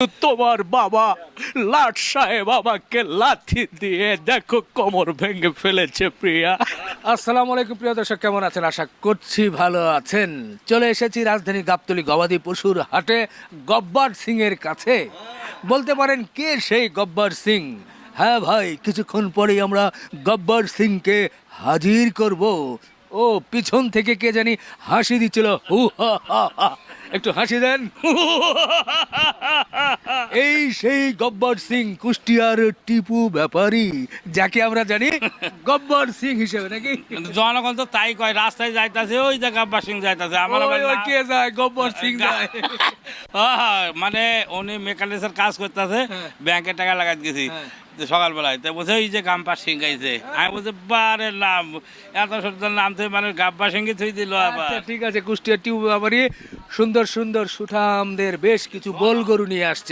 তোমার বাবা লাট সাহেব আমাকে লাথি দিয়ে দেখো কোমর ভেঙে ফেলেছে প্রিয়া। আসসালামু আলাইকুম প্রিয় দর্শক, কেমন আছেন? আশা করছি ভালো আছেন। চলে এসেছি রাজধানী গাবতলী গবাদি পশুর হাটে গব্বর সিং এর কাছে। বলতে পারেন কে সেই গব্বর সিং? হ্যাঁ ভাই, কিছুক্ষণ পরেই আমরা গব্বর সিংকে হাজির করব। ও পিছন থেকে কে জানি হাসি দিচ্ছিল, হু হা হা হা। একটু হাসি দেন। এই সেই গব্বর সিং, কুষ্টিয়ার টিপু ব্যাপারী, যাকে আমরা জানি গব্বর সিং হিসেবে, নাকি? কিন্তু জনগণ তো তাই কয়, রাস্তায় যাইতাছে ওই যে গাব্বার সিং যাইতাছে, আমার আবার ওই না- কে যায়? গব্বর সিং যায়। মানে উনি মেকানিক্সের কাজ করতেছে, হ্যাঁ। ব্যাংকে টাকা লাগাতে গেছি হ্যাঁ। তো সকালবেলায়, তো বলছে ওই যে গাম্পার সিং গাইছে। আমি বলছি বারে নাম, এত সুন্দর নাম থেকে মানে গাব্বার সিংকে থুই দিল আবার। আচ্ছা, ঠিক আছে। কুষ্টিয়ার টিপু ব্যাপারী সুন্দর সুন্দর সুঠামদের বেশ কিছু বোল গরু নিয়ে আসছে।